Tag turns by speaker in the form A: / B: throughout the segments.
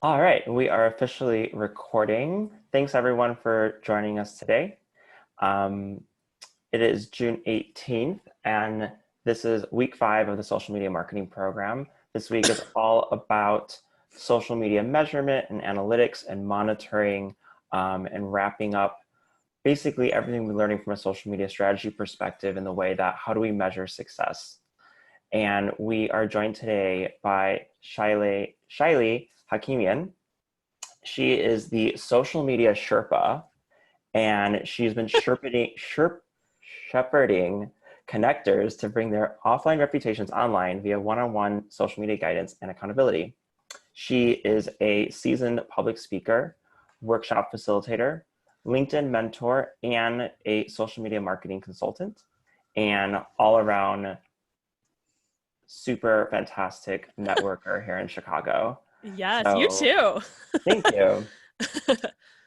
A: All right, we are officially recording. Thanks everyone for joining us today. Um, it is June 18th, and this is week 5 of the social media marketing program. This week is all about social media measurement and analytics and monitoring and wrapping up basically everything we're learning from a social media strategy perspective in the way that how do we measure success. And we are joined today by Shaili Hakimian. She is the social media Sherpa, and she's been shepherding connectors to bring their offline reputations online via one-on-one social media guidance and accountability. She is a seasoned public speaker, workshop facilitator, LinkedIn mentor, and a social media marketing consultant, and all around super fantastic networker here in Chicago.
B: Yes, you
A: So
B: too.
A: thank you.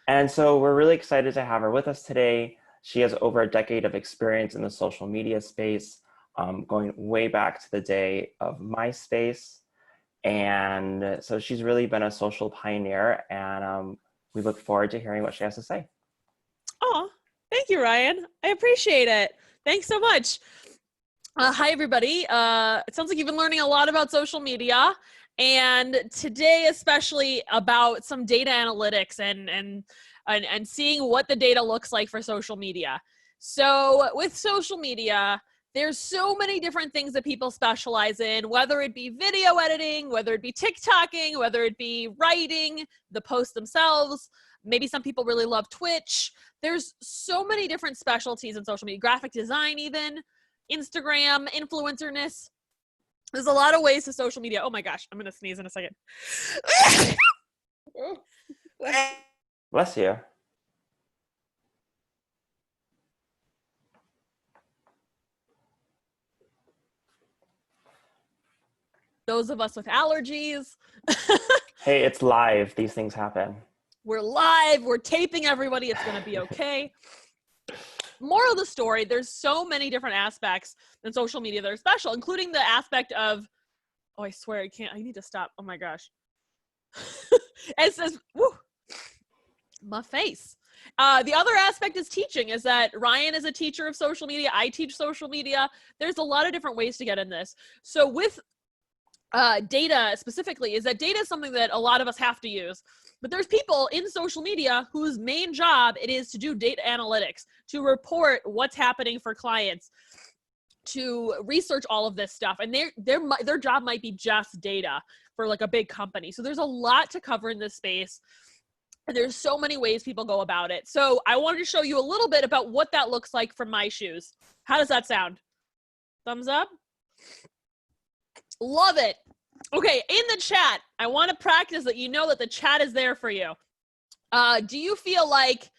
A: And so we're really excited to have her with us today. She has over a decade of experience in the social media space, going way back to the day of MySpace. And so she's really been a social pioneer, and we look forward to hearing what she has to say.
B: Oh, thank you, Ryan. I appreciate it. Thanks so much. Hi, everybody. It sounds like you've been learning a lot about social media, and today especially about some data analytics and seeing what the data looks like for social media. So with social media, there's so many different things that people specialize in, whether it be video editing, whether it be TikToking, whether it be writing, the posts themselves. Maybe some people really love Twitch. There's so many different specialties in social media, graphic design even. Instagram, influencerness. There's a lot of ways to social media. Oh my gosh, I'm going to sneeze in a second.
A: Bless you.
B: Those of us with allergies.
A: Hey, it's live. These things happen.
B: We're live. We're taping everybody. It's going to be okay. Moral of the story, there's so many different aspects in social media that are special, including the aspect of, oh, I swear I can't. I need to stop. Oh my gosh. It says, woo, my face. The other aspect is teaching, is that Ryan is a teacher of social media. I teach social media. There's a lot of different ways to get in this. So with data specifically, is that data is something that a lot of us have to use. But there's people in social media whose main job it is to do data analytics, to report what's happening for clients, to research all of this stuff. And their job might be just data for like a big company. So there's a lot to cover in this space. And there's so many ways people go about it. So I wanted to show you a little bit about what that looks like from my shoes. How does that sound? Thumbs up? Love it. Okay, in the chat, I want to practice that you know that the chat is there for you. Do you feel like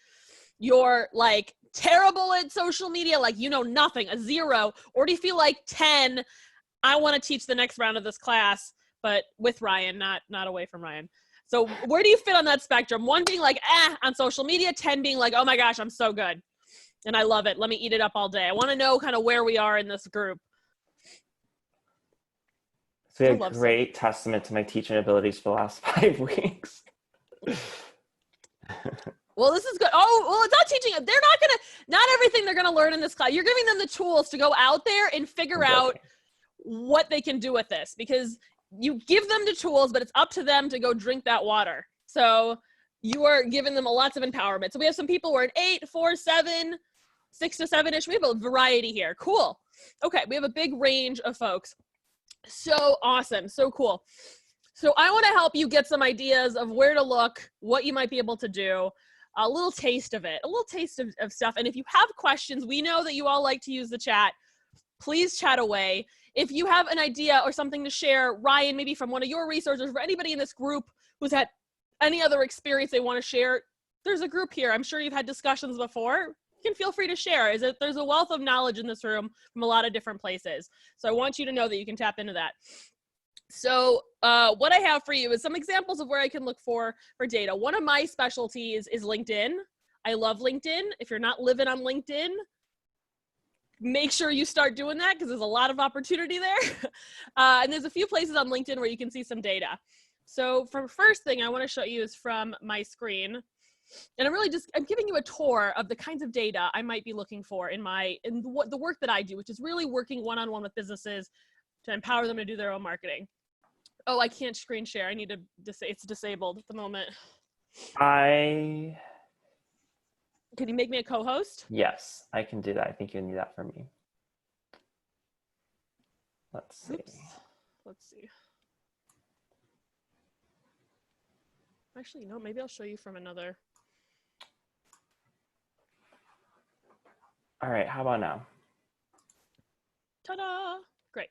B: you're like terrible at social media, like you know nothing, a 0, or do you feel like 10, I want to teach the next round of this class, but with Ryan, not away from Ryan? So where do you fit on that spectrum? 1 being like, on social media, 10 being like, oh my gosh, I'm so good. And I love it. Let me eat it up all day. I want to know kind of where we are in this group.
A: It's been a great testament to my teaching abilities for the last 5 weeks.
B: Well, this is good. Oh, well, it's not teaching. They're not everything they're going to learn in this class. You're giving them the tools to go out there and figure out what they can do with this, because you give them the tools, but it's up to them to go drink that water. So you are giving them lots of empowerment. So we have some people who are at 8, 4, 7, 6 to 7-ish. We have a variety here. Cool. Okay. We have a big range of folks. So awesome. So cool. So I want to help you get some ideas of where to look, what you might be able to do, a little taste of it, a little taste of stuff. And if you have questions, we know that you all like to use the chat. Please chat away. If you have an idea or something to share, Ryan, maybe from one of your resources, for anybody in this group who's had any other experience they want to share, there's a group here. I'm sure you've had discussions before. You can feel free to share. There's a wealth of knowledge in this room from a lot of different places. So I want you to know that you can tap into that. So what I have for you is some examples of where I can look for data. One of my specialties is LinkedIn. I love LinkedIn. If you're not living on LinkedIn, make sure you start doing that, because there's a lot of opportunity there. And there's a few places on LinkedIn where you can see some data. So for first thing I want to show you is from my screen. And I'm giving you a tour of the kinds of data I might be looking for in the work that I do, which is really working one-on-one with businesses to empower them to do their own marketing. Oh, I can't screen share. I need to it's disabled at the moment.
A: Can
B: you make me a co-host?
A: Yes, I can do that. I think you need that from me. Let's see.
B: Oops. Let's see. Actually, no, maybe I'll show you from another.
A: All right, how about now?
B: Ta-da! Great.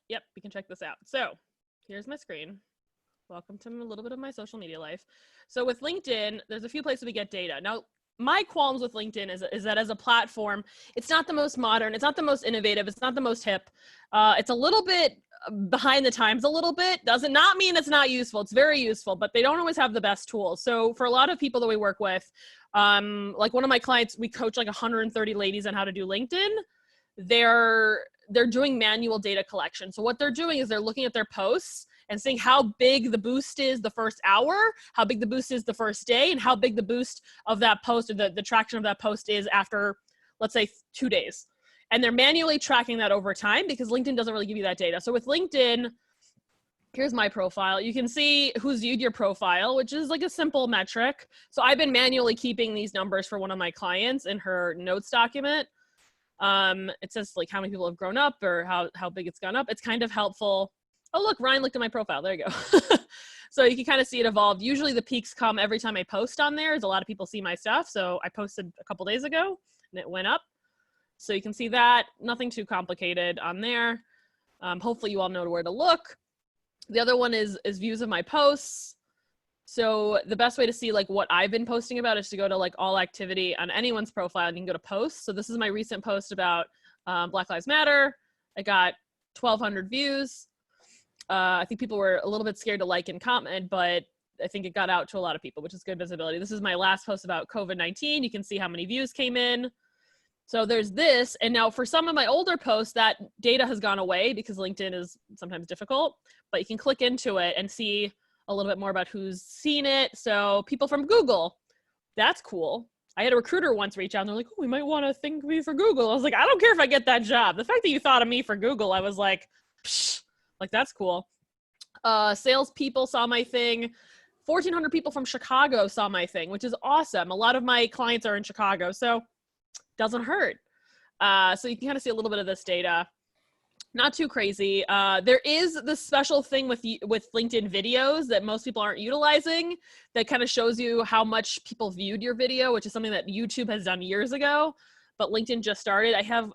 B: Yep, you can check this out. So here's my screen. Welcome to a little bit of my social media life. So with LinkedIn, there's a few places we get data. Now, my qualms with LinkedIn is that as a platform, it's not the most modern, it's not the most innovative, it's not the most hip. It's a little bit behind the times a little bit. Does not mean it's not useful. It's very useful, but they don't always have the best tools. So for a lot of people that we work with, like one of my clients, we coach like 130 ladies on how to do LinkedIn. They're doing manual data collection. So what they're doing is they're looking at their posts and seeing how big the boost is the first hour, how big the boost is the first day, and how big the boost of that post or the traction of that post is after, let's say, 2 days. And they're manually tracking that over time because LinkedIn doesn't really give you that data. So with LinkedIn, here's my profile. You can see who's viewed your profile, which is like a simple metric. So I've been manually keeping these numbers for one of my clients in her notes document. It says like how many people have grown up or how big it's gone up. It's kind of helpful. Oh, look, Ryan looked at my profile. There you go. So you can kind of see it evolved. Usually the peaks come every time I post on there, as a lot of people see my stuff. So I posted a couple days ago and it went up. So you can see that. Nothing too complicated on there. Hopefully you all know where to look. The other one is views of my posts. So the best way to see like what I've been posting about is to go to like all activity on anyone's profile and you can go to posts. So this is my recent post about Black Lives Matter. I got 1,200 views. I think people were a little bit scared to like and comment, but I think it got out to a lot of people, which is good visibility. This is my last post about COVID-19. You can see how many views came in. So there's this. And now for some of my older posts, that data has gone away because LinkedIn is sometimes difficult, but you can click into it and see a little bit more about who's seen it. So people from Google, that's cool. I had a recruiter once reach out and they're like, oh, we might want to think of me for Google. I was like, I don't care if I get that job. The fact that you thought of me for Google, I was like, psh, like that's cool. Salespeople saw my thing. 1,400 people from Chicago saw my thing, which is awesome. A lot of my clients are in Chicago, so doesn't hurt. So you can kind of see a little bit of this data. Not too crazy. There is this special thing with LinkedIn videos that most people aren't utilizing that kind of shows you how much people viewed your video, which is something that YouTube has done years ago, but LinkedIn just started. I have,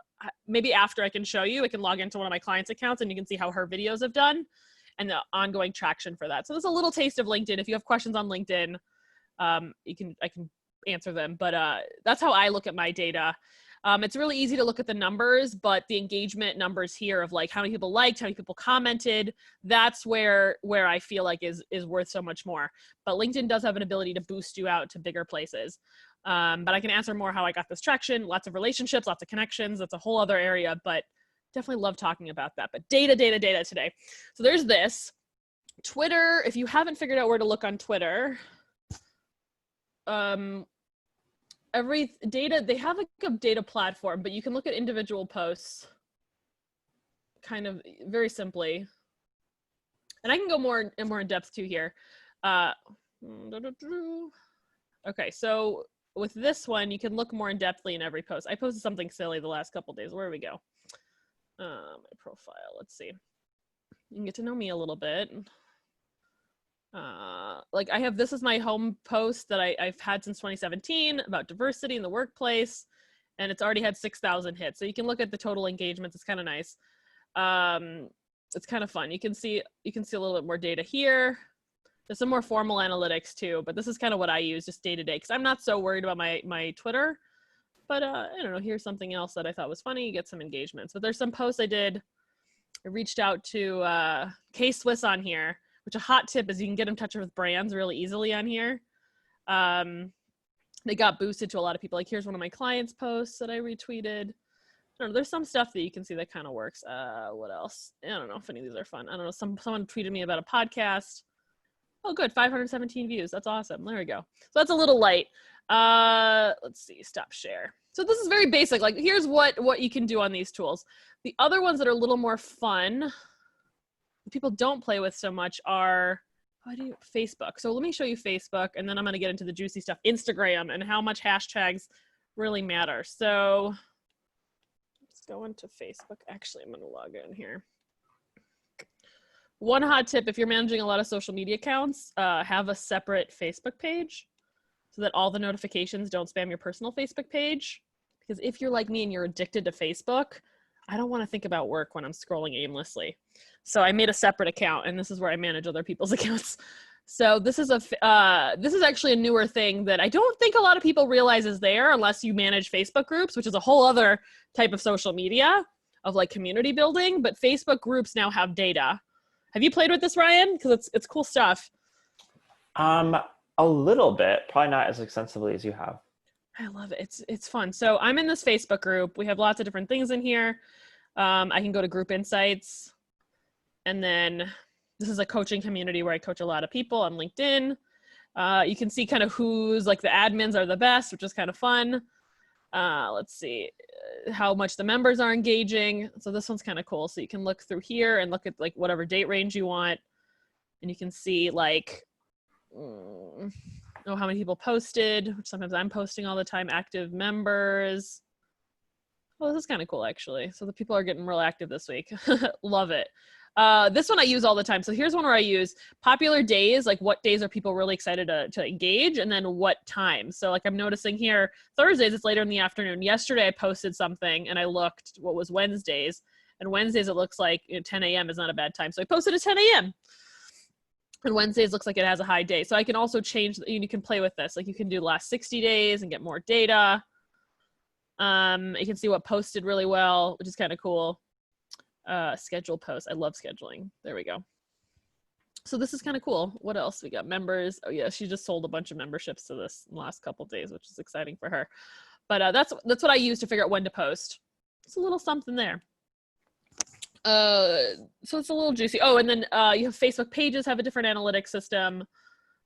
B: maybe after I can show you, I can log into one of my clients' accounts and you can see how her videos have done and the ongoing traction for that. So there's a little taste of LinkedIn. If you have questions on LinkedIn, I can answer them, but that's how I look at my data. It's really easy to look at the numbers, but the engagement numbers here of like how many people liked, how many people commented, that's where I feel like is worth so much more. But LinkedIn does have an ability to boost you out to bigger places. But I can answer more how I got this traction, lots of relationships, lots of connections. That's a whole other area, but definitely love talking about that. But data today. So there's this. Twitter, if you haven't figured out where to look on Twitter, every data, they have like a data platform, but you can look at individual posts kind of very simply. And I can go more in depth too here. Okay, so with this one, you can look more in depthly in every post. I posted something silly the last couple days. Where do we go? My profile, let's see. You can get to know me a little bit. Like I have, this is my home post that I've had since 2017 about diversity in the workplace, and it's already had 6,000 hits. So you can look at the total engagements. It's kind of nice. It's kind of fun. You can see a little bit more data here. There's some more formal analytics too, but this is kind of what I use just day to day because I'm not so worried about my Twitter. But I don't know, here's something else that I thought was funny. You get some engagements. But there's some posts I did. I reached out to K-Swiss on here, which a hot tip is you can get in touch with brands really easily on here. They got boosted to a lot of people. Like here's one of my clients' posts that I retweeted. don't know, there's some stuff that you can see that kind of works. What else? I don't know if any of these are fun. I don't know. Someone tweeted me about a podcast. Oh, good. 517 views. That's awesome. There we go. So that's a little light. Let's see. Stop share. So this is very basic. Like, here's what you can do on these tools. The other ones that are a little more fun, that people don't play with so much, are Facebook. So let me show you Facebook, and then I'm going to get into the juicy stuff. Instagram and how much hashtags really matter. So let's go into Facebook. Actually, I'm going to log in here. One hot tip, if you're managing a lot of social media accounts, have a separate Facebook page so that all the notifications don't spam your personal Facebook page. Because if you're like me and you're addicted to Facebook, I don't want to think about work when I'm scrolling aimlessly. So I made a separate account, and this is where I manage other people's accounts. So this is actually a newer thing that I don't think a lot of people realize is there unless you manage Facebook groups, which is a whole other type of social media of like community building. But Facebook groups now have data. Have you played with this, Ryan? Because it's cool stuff.
A: A little bit, probably not as extensively as you have.
B: I love it. It's fun. So I'm in this Facebook group. We have lots of different things in here. I can go to group insights. And then this is a coaching community where I coach a lot of people on LinkedIn. You can see kind of who's like the admins are the best, which is kind of fun. Let's see how much the members are engaging. So this one's kind of cool. So you can look through here and look at like whatever date range you want. And you can see like, how many people posted, which sometimes I'm posting all the time, active members. Oh, this is kind of cool actually. So the people are getting real active this week. Love it. This one I use all the time. So here's one where I use popular days, like what days are people really excited to engage, and then what time. So like I'm noticing here, Thursdays, it's later in the afternoon. Yesterday I posted something and I looked what was Wednesdays, and Wednesdays it looks like 10 a.m. is not a bad time. So I posted at 10 a.m. And Wednesdays looks like it has a high day. So I can also change, you can play with this. Like you can do the last 60 days and get more data. You can see what posted really well, which is kind of cool. Schedule posts. I love scheduling. There we go. So this is kind of cool. What else? We got members. Oh yeah, she just sold a bunch of memberships to this in the last couple of days, which is exciting for her. But that's what I use to figure out when to post. It's a little something there. So it's a little juicy. Oh, and then you have Facebook pages have a different analytics system.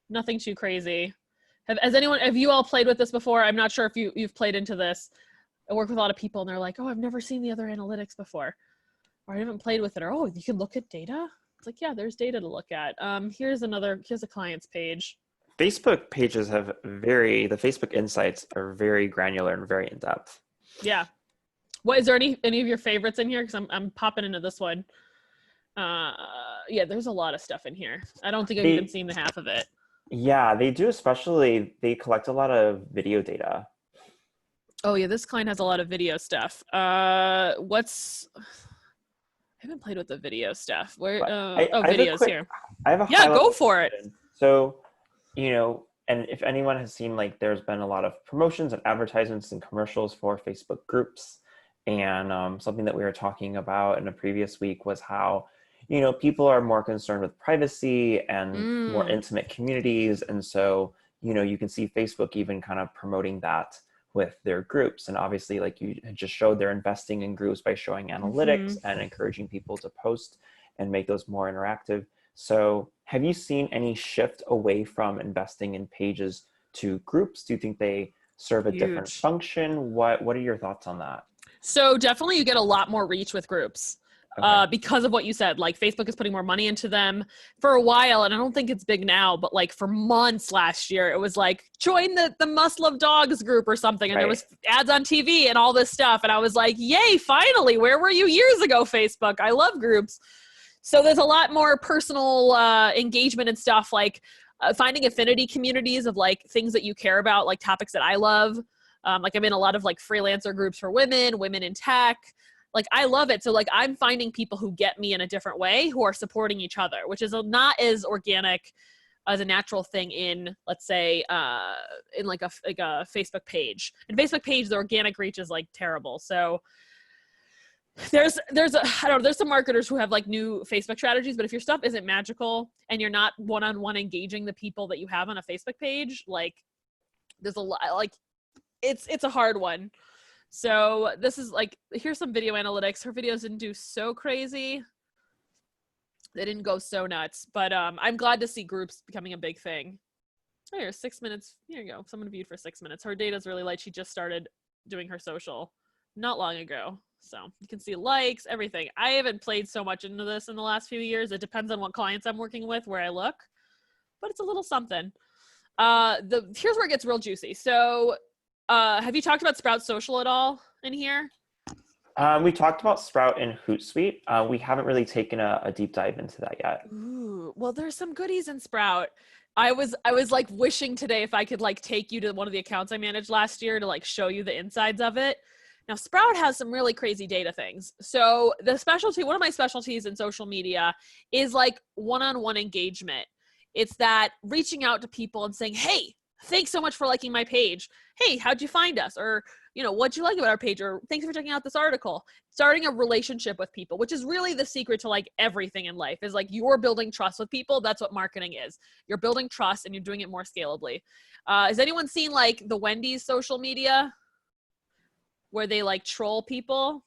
B: Nothing too crazy. Have you all played with this before? I'm not sure if you've played into this. I work with a lot of people and they're like, oh, I've never seen the other analytics before. Or I haven't played with it. Or, oh, you can look at data? It's like, yeah, there's data to look at. Here's a client's page.
A: Facebook pages the Facebook insights are very granular and very in-depth.
B: Yeah. What, is there any of your favorites in here? Because I'm popping into this one. Yeah, there's a lot of stuff in here. I don't think I've even seen the half of it.
A: Yeah, they do, especially they collect a lot of video data.
B: Oh yeah, this client has a lot of video stuff. I haven't played with the video stuff. Where? Videos here.
A: I have a
B: go for it.
A: So, and if anyone has seen, like, there's been a lot of promotions and advertisements and commercials for Facebook groups, and something that we were talking about in a previous week was how, people are more concerned with privacy and more intimate communities, and so, you can see Facebook even kind of promoting that with their groups. And obviously, like you had just showed, they're investing in groups by showing analytics and encouraging people to post and make those more interactive. So have you seen any shift away from investing in pages to groups? Do you think they serve a different function? What are your thoughts on that?
B: So definitely you get a lot more reach with groups. Okay. Because of what you said, like Facebook is putting more money into them for a while. And I don't think it's big now, but like for months last year, it was like, join the Must Love Dogs group or something. And there was ads on TV and all this stuff. And I was like, yay, finally, where were you years ago, Facebook? I love groups. So there's a lot more personal engagement and stuff, like finding affinity communities of like things that you care about, like topics that I love. Like I'm in a lot of like freelancer groups for women in tech. Like, I love it. So like, I'm finding people who get me in a different way, who are supporting each other, which is not as organic as a natural thing in, let's say, in like a Facebook page. In Facebook page, the organic reach is like terrible. So there's some marketers who have like new Facebook strategies, but if your stuff isn't magical and you're not one-on-one engaging the people that you have on a Facebook page, like there's a lot, like it's a hard one. So this is like, here's some video analytics. Her videos didn't do so crazy. They didn't go so nuts, but I'm glad to see groups becoming a big thing. Oh, here's 6 minutes. Here you go. Someone viewed for 6 minutes. Her data's really light. She just started doing her social not long ago. So you can see likes, everything. I haven't played so much into this in the last few years. It depends on what clients I'm working with, where I look, but it's a little something. Here's where it gets real juicy. So have you talked about Sprout Social at all in here?
A: We talked about Sprout and Hootsuite. We haven't really taken a deep dive into that yet.
B: Ooh, well, there's some goodies in Sprout. I was like wishing today if I could like take you to one of the accounts I managed last year to like show you the insides of it. Now, Sprout has some really crazy data things. So one of my specialties in social media is like one-on-one engagement. It's that reaching out to people and saying, hey, thanks so much for liking my page. Hey, how'd you find us? Or, what'd you like about our page? Or thanks for checking out this article. Starting a relationship with people, which is really the secret to like everything in life, is like you're building trust with people. That's what marketing is. You're building trust and you're doing it more scalably. Has anyone seen like the Wendy's social media where they like troll people?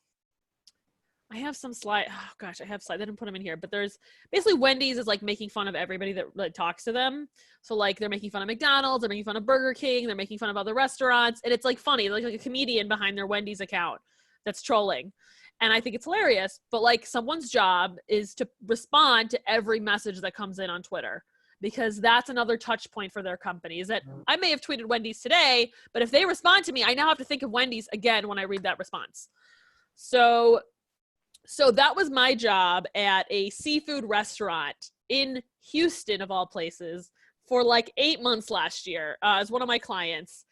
B: I have some slide. Oh gosh, I have slides. I didn't put them in here, but there's basically Wendy's is like making fun of everybody that like, talks to them. So like they're making fun of McDonald's, they're making fun of Burger King, they're making fun of other restaurants. And it's like funny, like a comedian behind their Wendy's account that's trolling. And I think it's hilarious, but like someone's job is to respond to every message that comes in on Twitter, because that's another touch point for their company. Is that I may have tweeted Wendy's today, but if they respond to me, I now have to think of Wendy's again when I read that response. So that was my job at a seafood restaurant in Houston, of all places, for like 8 months last year as one of my clients.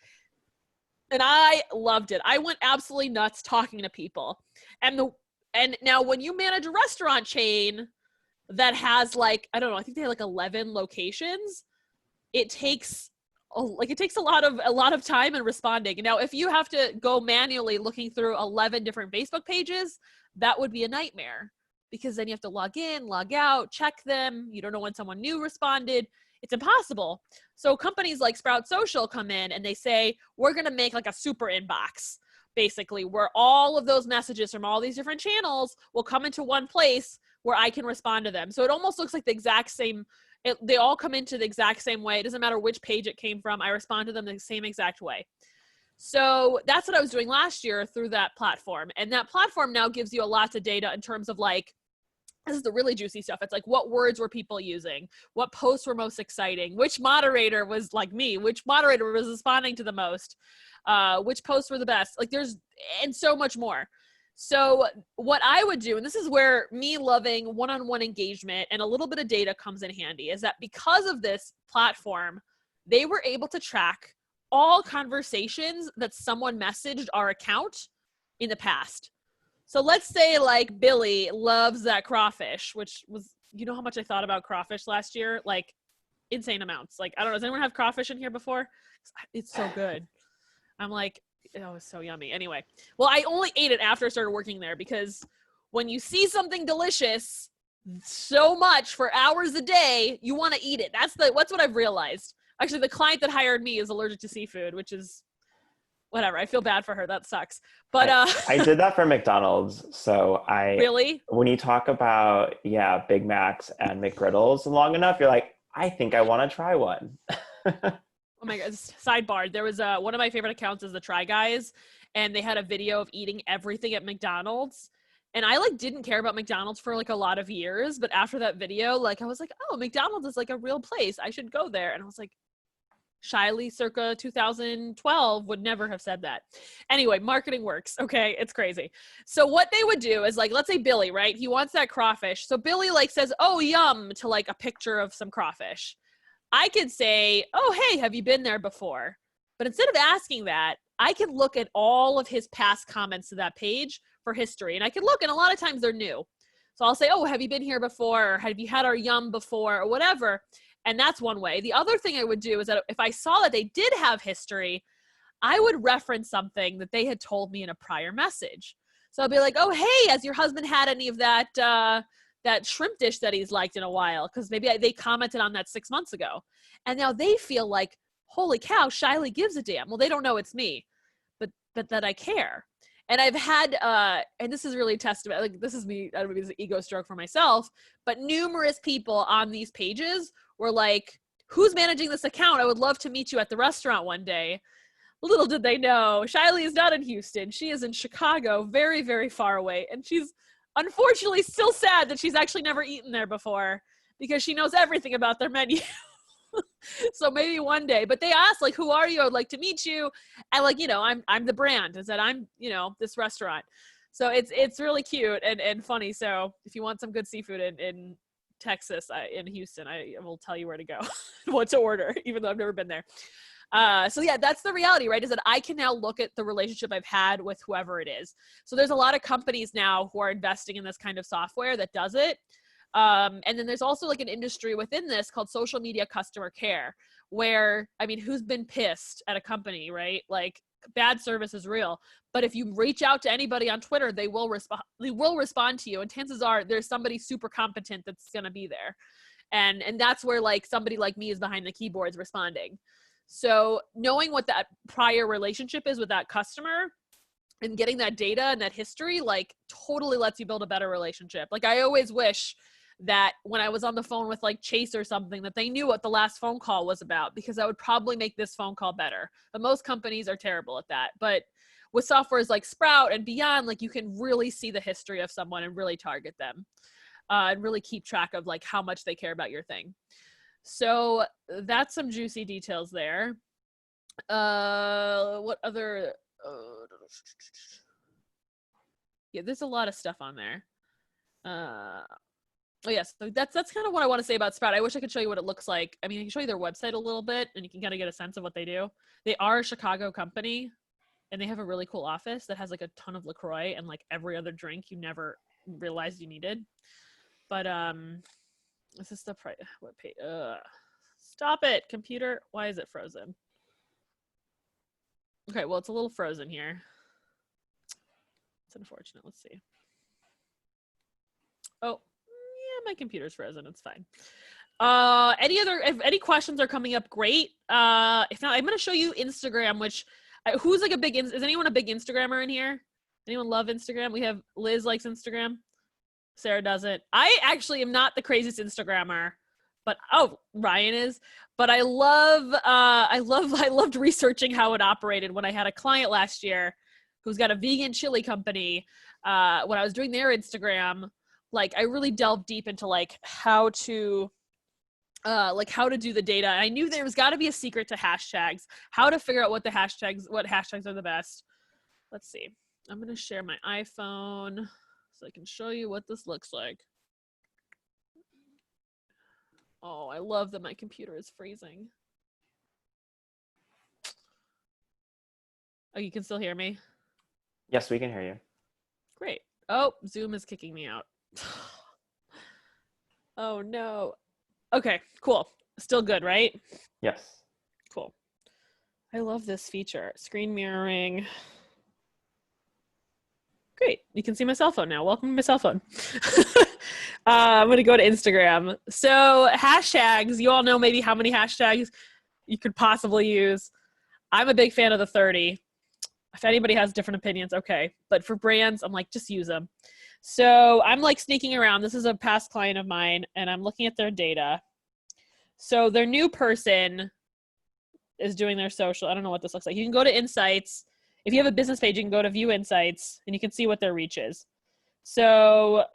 B: And I loved it. I went absolutely nuts talking to people. And now when you manage a restaurant chain that has like, I don't know, I think they have like 11 locations, it takes a lot of time in responding. Now, if you have to go manually looking through 11 different Facebook pages, that would be a nightmare, because then you have to log in, log out, check them. You don't know when someone new responded. It's impossible. So companies like Sprout Social come in and they say, we're going to make like a super inbox, basically, where all of those messages from all these different channels will come into one place where I can respond to them. So it almost looks like the exact same. They all come into the exact same way. It doesn't matter which page it came from. I respond to them the same exact way. So that's what I was doing last year through that platform. And that platform now gives you a lot of data in terms of like, this is the really juicy stuff. It's like, what words were people using? What posts were most exciting? Which moderator was like me? Which moderator was responding to the most? Which posts were the best? Like and so much more. So what I would do, and this is where me loving one-on-one engagement and a little bit of data comes in handy, is that because of this platform, they were able to track all conversations that someone messaged our account in the past. So let's say like Billy loves that crawfish, which was, how much I thought about crawfish last year? Like insane amounts. Like, I don't know. Does anyone have crawfish in here before? It's so good. I'm like, oh, it's so yummy. Anyway, well, I only ate it after I started working there, because when you see something delicious so much for hours a day, you want to eat it. That's what I've realized. Actually, the client that hired me is allergic to seafood, which is whatever. I feel bad for her. That sucks. But
A: I did that for McDonald's. So
B: really,
A: when you talk about, Big Macs and McGriddles long enough, you're like, I think I want to try one.
B: Oh my God. Sidebar. There was one of my favorite accounts is the Try Guys, and they had a video of eating everything at McDonald's. And I like didn't care about McDonald's for like a lot of years. But after that video, like I was like, oh, McDonald's is like a real place. I should go there. And I was like, Shiley circa 2012 would never have said that. Anyway, marketing works. Okay. It's crazy. So what they would do is like, let's say Billy, right? He wants that crawfish. So Billy like says, oh, yum, to like a picture of some crawfish. I could say, oh, hey, have you been there before? But instead of asking that, I can look at all of his past comments to that page for history. And I can look, and a lot of times they're new. So I'll say, oh, have you been here before? Or have you had our yum before? Or whatever. And that's one way. The other thing I would do is that if I saw that they did have history, I would reference something that they had told me in a prior message. So I'll be like, oh, hey, has your husband had any of that shrimp dish that he's liked in a while? Because maybe they commented on that 6 months ago. And now they feel like, holy cow, Shiley gives a damn. Well, they don't know it's me, but that I care. And I've had, and this is really a testament, like this is me, I don't know, maybe it's an ego stroke for myself, but numerous people on these pages were like, who's managing this account? I would love to meet you at the restaurant one day. Little did they know, Shiley is not in Houston. She is in Chicago, very, very far away. And she's unfortunately still sad that she's actually never eaten there before because she knows everything about their menu. So maybe one day, but they asked like, who are you? I would like to meet you. And like, you know, I'm the brand, is that I'm, you know, this restaurant. So it's really cute and funny. So if you want some good seafood in Texas, in Houston, I will tell you where to go, what to order, even though I've never been there. So yeah, that's the reality, right? Is that I can now look at the relationship I've had with whoever it is. So there's a lot of companies now who are investing in this kind of software that does it. And then there's also like an industry within this called social media customer care, where, I mean, who's been pissed at a company, right? Like bad service is real, but if you reach out to anybody on Twitter, they will respond to you. And chances are there's somebody super competent that's going to be there. And that's where like somebody like me is behind the keyboards responding. So knowing what that prior relationship is with that customer and getting that data and that history, like totally lets you build a better relationship. Like I always wish that when I was on the phone with like Chase or something, that they knew what the last phone call was about, because that would probably make this phone call better. But most companies are terrible at that. But with softwares like Sprout and beyond, like you can really see the history of someone and really target them and really keep track of like how much they care about your thing. So that's some juicy details there. What other, yeah, there's a lot of stuff on there. Oh yes, so that's kind of what I want to say about Sprout. I wish I could show you what it looks like. I mean, I can show you their website a little bit and you can kind of get a sense of what they do. They are a Chicago company and they have a really cool office that has like a ton of LaCroix and like every other drink you never realized you needed. But this is the price. What page? Stop it, computer. Why is it frozen? Okay, well, it's a little frozen here. It's unfortunate. Let's see. Oh, yeah, my computer's frozen. It's fine. If any questions are coming up, great. If not, I'm going to show you Instagram, which who's like is anyone a big Instagrammer in here? Anyone love Instagram? We have Liz likes Instagram. Sarah doesn't. I actually am not the craziest Instagrammer, but Ryan is. But I loved researching how it operated when I had a client last year who's got a vegan chili company. When I was doing their Instagram, like I really delved deep into like how to do the data. I knew there was got to be a secret to hashtags, how to figure out what hashtags are the best. Let's see. I'm going to share my iPhone so I can show you what this looks like. Oh, I love that my computer is freezing. Oh, you can still hear me?
A: Yes, we can hear you.
B: Great. Oh, Zoom is kicking me out. Oh no. Okay, cool. Still good, right?
A: Yes.
B: Cool. I love this feature. Screen mirroring. Great. You can see my cell phone now. Welcome to my cell phone. I'm going to go to Instagram. So hashtags, you all know maybe how many hashtags you could possibly use. I'm a big fan of the 30. If anybody has different opinions, okay. But for brands, I'm like, just use them. So I'm like sneaking around. This is a past client of mine, and I'm looking at their data. So their new person is doing their social. I don't know what this looks like. You can go to Insights. If you have a business page, you can go to View Insights, and you can see what their reach is. So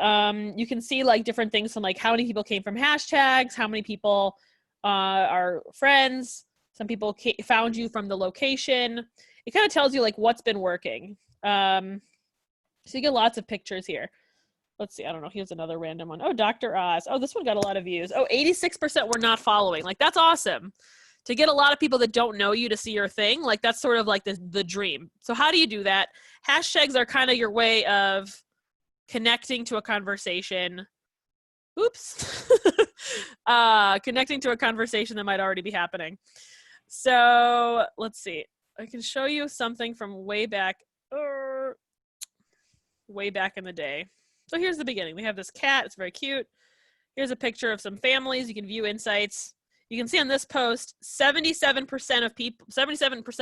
B: you can see like different things from like how many people came from hashtags, how many people are friends. Some people found you from the location. It kind of tells you like what's been working. So you get lots of pictures here. Let's see. I don't know. Here's another random one. Oh, Dr. Oz. Oh, this one got a lot of views. Oh, 86% were not following. Like that's awesome. To get a lot of people that don't know you to see your thing, like that's sort of like the dream. So how do you do that? Hashtags are kind of your way of connecting to a conversation. Oops. Connecting to a conversation that might already be happening. So let's see. I can show you something from way back in the day. So here's the beginning. We have this cat. It's very cute. Here's a picture of some families. You can view insights. You can see on this post, 77%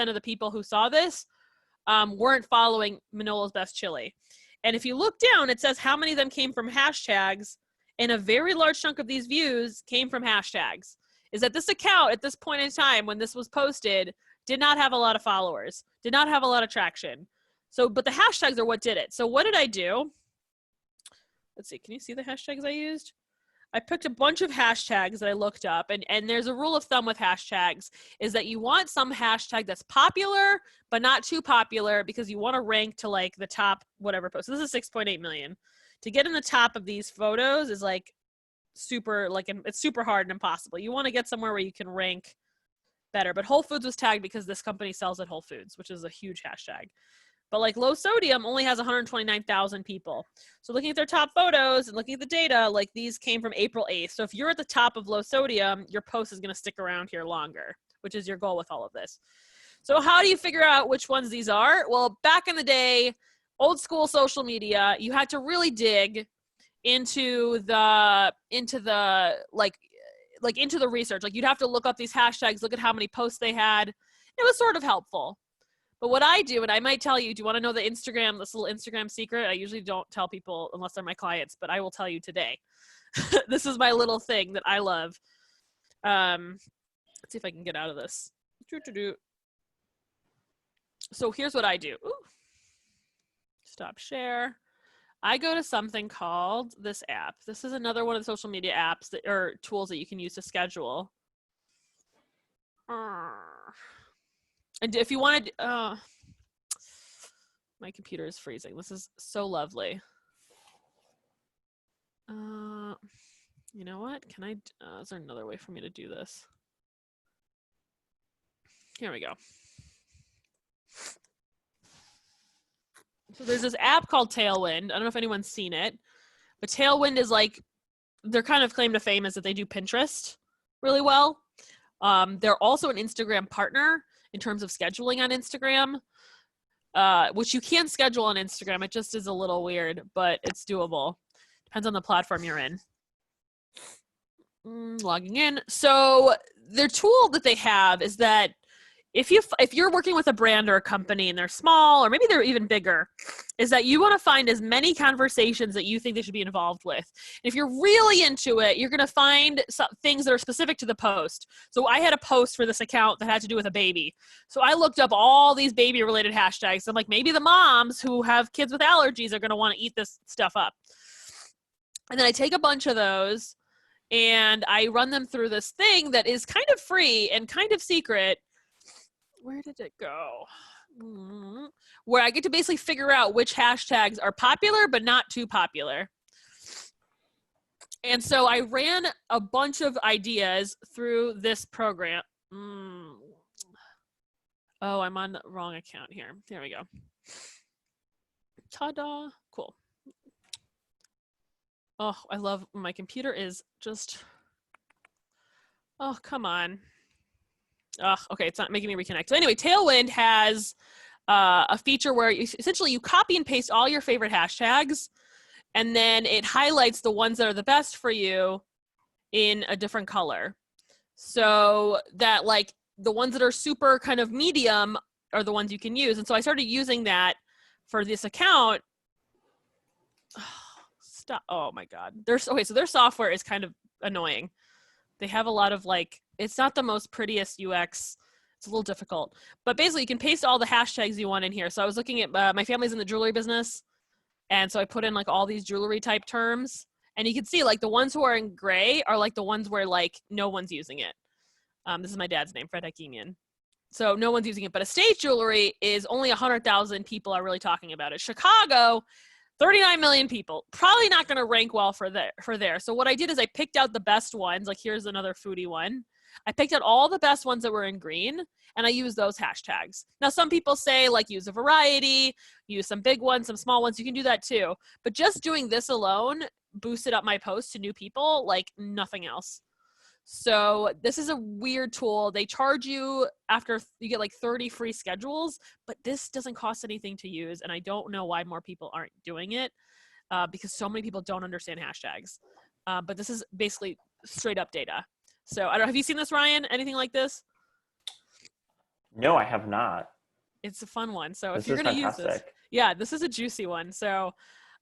B: of the people who saw this weren't following Manolo's Best Chili. And if you look down, it says how many of them came from hashtags, and a very large chunk of these views came from hashtags. Is that this account at this point in time when this was posted did not have a lot of followers, did not have a lot of traction. So, but the hashtags are what did it. So what did I do? Let's see, can you see the hashtags I used? I picked a bunch of hashtags that I looked up, and there's a rule of thumb with hashtags is that you want some hashtag that's popular, but not too popular because you want to rank to like the top whatever post. So this is 6.8 million. To get in the top of these photos is like super, like it's super hard and impossible. You want to get somewhere where you can rank better. But Whole Foods was tagged because this company sells at Whole Foods, which is a huge hashtag. But like Low Sodium only has 129,000 people. So looking at their top photos and looking at the data, like these came from April 8th. So if you're at the top of Low Sodium, your post is going to stick around here longer, which is your goal with all of this. So how do you figure out which ones these are? Well, back in the day, old school social media, you had to really dig into the research. Like you'd have to look up these hashtags, look at how many posts they had. It was sort of helpful. But what I do, and I might tell you, do you want to know this little Instagram secret? I usually don't tell people unless they're my clients, but I will tell you today. This is my little thing that I love. Let's see if I can get out of this. So here's what I do. Ooh. Stop share. I go to something called this app. This is another one of the social media apps or tools that you can use to schedule. And if you wanted, my computer is freezing. This is so lovely. You know what? Can I, is there another way for me to do this? Here we go. So there's this app called Tailwind. I don't know if anyone's seen it, but Tailwind is like, their kind of claim to fame is that they do Pinterest really well. They're also an Instagram partner in terms of scheduling on Instagram, which you can schedule on Instagram. It just is a little weird, but it's doable. Depends on the platform you're in. Logging in. So their tool that they have is that if you're working with a brand or a company and they're small, or maybe they're even bigger, is that you want to find as many conversations that you think they should be involved with. And if you're really into it, you're going to find things that are specific to the post. So I had a post for this account that had to do with a baby. So I looked up all these baby related hashtags. I'm like, maybe the moms who have kids with allergies are going to want to eat this stuff up. And then I take a bunch of those and I run them through this thing that is kind of free and kind of secret. Where did it go? Where I get to basically figure out which hashtags are popular, but not too popular. And so I ran a bunch of ideas through this program. Oh, I'm on the wrong account here. There we go. Ta-da. Cool. Oh, I love, my computer is just, oh, come on. Okay, it's not making me reconnect. So anyway, Tailwind has a feature where essentially you copy and paste all your favorite hashtags, and then it highlights the ones that are the best for you in a different color. So that like the ones that are super kind of medium are the ones you can use. And so I started using that for this account. Stop. Oh my God. Okay, so their software is kind of annoying. They have a lot of like, it's not the most prettiest UX. It's a little difficult, but basically you can paste all the hashtags you want in here. So I was looking at, my family's in the jewelry business. And so I put in like all these jewelry type terms, and you can see like the ones who are in gray are like the ones where like no one's using it. This is my dad's name, Fred Hakimian. So no one's using it, but estate jewelry is only 100,000 people are really talking about it. Chicago, 39 million people, probably not going to rank well for there. So what I did is I picked out the best ones. Like here's another foodie one. I picked out all the best ones that were in green, and I used those hashtags. Now, some people say like use a variety, use some big ones, some small ones. You can do that too. But just doing this alone boosted up my post to new people like nothing else. So this is a weird tool. They charge you after you get like 30 free schedules, but this doesn't cost anything to use. And I don't know why more people aren't doing it because so many people don't understand hashtags. But this is basically straight up data. So I don't know, have you seen this, Ryan? Anything like this?
A: No, I have not.
B: It's a fun one. So if
A: This
B: you're
A: is
B: going to use this,
A: fantastic.
B: yeah, this is a juicy one. So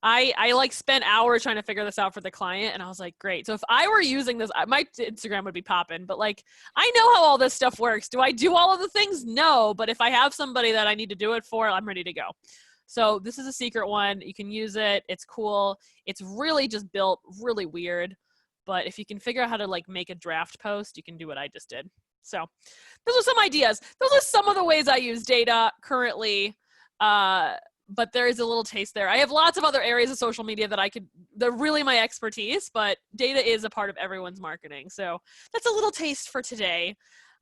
B: I like spent hours trying to figure this out for the client, and I was like, great. So if I were using this, my Instagram would be popping, but like, I know how all this stuff works. Do I do all of the things? No, but if I have somebody that I need to do it for, I'm ready to go. So this is a secret one. You can use it. It's cool. It's really just built really weird. But if you can figure out how to like make a draft post, you can do what I just did. So those are some ideas. Those are some of the ways I use data currently. But there is a little taste there. I have lots of other areas of social media that they're really my expertise, but data is a part of everyone's marketing. So that's a little taste for today.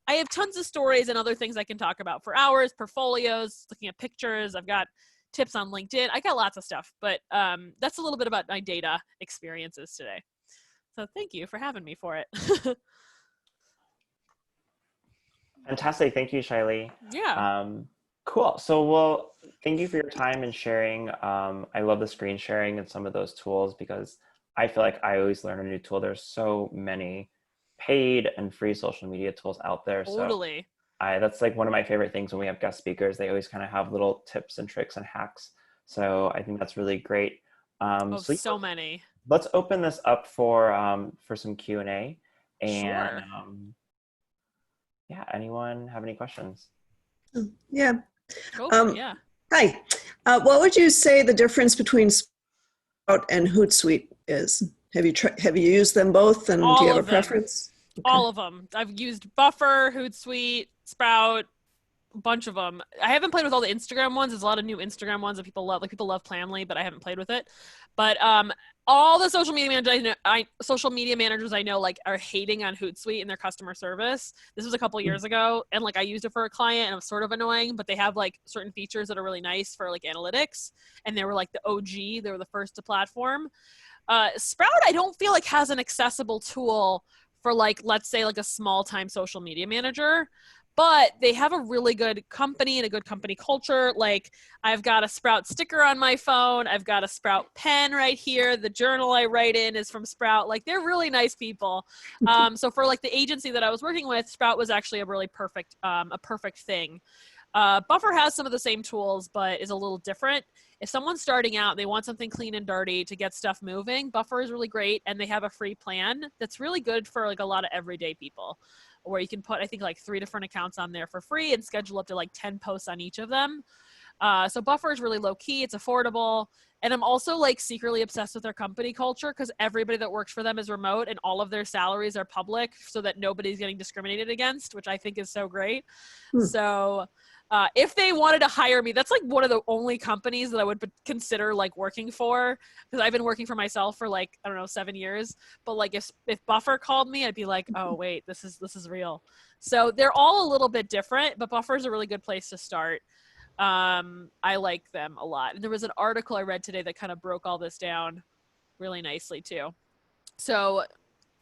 B: I have tons of stories and other things I can talk about for hours, portfolios, looking at pictures. I've got tips on LinkedIn. I got lots of stuff, but that's a little bit about my data experiences today. So thank you for having me for it.
A: Fantastic. Thank you, Shiley.
B: Yeah.
A: Cool. So, well, thank you for your time and sharing. I love the screen sharing and some of those tools because I feel like I always learn a new tool. There's so many paid and free social media tools out there.
B: Totally.
A: So that's like one of my favorite things when we have guest speakers. They always kind of have little tips and tricks and hacks. So I think that's really great.
B: So many.
A: Let's open this up for some Q&A. And
B: Sure.
A: yeah, anyone have any questions?
C: Yeah.
B: Yeah.
C: Hi. What would you say the difference between Sprout and Hootsuite is? Have you used them both, and
B: All
C: do you have
B: of
C: a
B: them.
C: preference? Okay.
B: All of them. I've used Buffer, Hootsuite, Sprout, a bunch of them. I haven't played with all the Instagram ones. There's a lot of new Instagram ones that people love. Like people love Planly, but I haven't played with it. But all the social media managers I know like are hating on Hootsuite and their customer service. This was a couple years ago, and like I used it for a client, and it was sort of annoying. But they have like certain features that are really nice for like analytics, and they were like the OG. They were the first to platform. Sprout, I don't feel like has an accessible tool for like, let's say like a small time social media manager, but they have a really good company and a good company culture. Like I've got a Sprout sticker on my phone. I've got a Sprout pen right here. The journal I write in is from Sprout. Like they're really nice people. So for like the agency that I was working with, Sprout was actually a really perfect thing. Buffer has some of the same tools, but is a little different. If someone's starting out, they want something clean and dirty to get stuff moving, Buffer is really great, and they have a free plan that's really good for like a lot of everyday people, where you can put, I think, like 3 different accounts on there for free and schedule up to like 10 posts on each of them. So Buffer is really low key, it's affordable, and I'm also like secretly obsessed with their company culture because everybody that works for them is remote and all of their salaries are public so that nobody's getting discriminated against, which I think is so great. So if they wanted to hire me, that's like one of the only companies that I would consider like working for, because I've been working for myself for like, I don't know, 7 years. But like if Buffer called me, I'd be like, oh wait, this is real. So they're all a little bit different, but Buffer is a really good place to start. I like them a lot. And there was an article I read today that kind of broke all this down really nicely too. So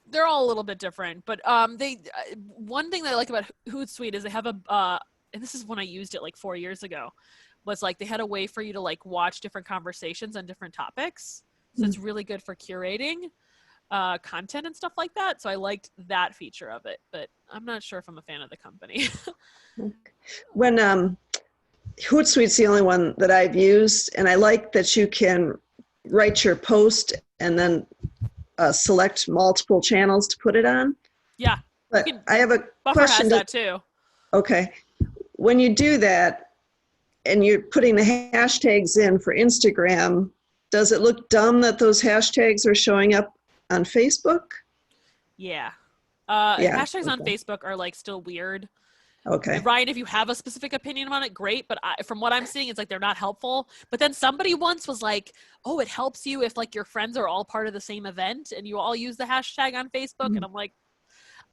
B: they're all a little bit different, but one thing that I like about Hootsuite is they have and this is when I used it like 4 years ago, was like they had a way for you to like watch different conversations on different topics. So it's really good for curating content and stuff like that. So I liked that feature of it, but I'm not sure if I'm a fan of the company.
C: When Hootsuite's the only one that I've used, and I like that you can write your post and then select multiple channels to put it on.
B: Yeah.
C: But I have a
B: Buffer
C: question.
B: has that too.
C: Okay. When you do that and you're putting the hashtags in for Instagram, does it look dumb that those hashtags are showing up on Facebook?
B: Yeah.
C: Yeah,
B: Hashtags on Facebook are like still weird.
C: Okay.
B: Ryan, if you have a specific opinion on it, great. But from what I'm seeing, it's like they're not helpful. But then somebody once was like, oh, it helps you if like your friends are all part of the same event and you all use the hashtag on Facebook. And I'm like,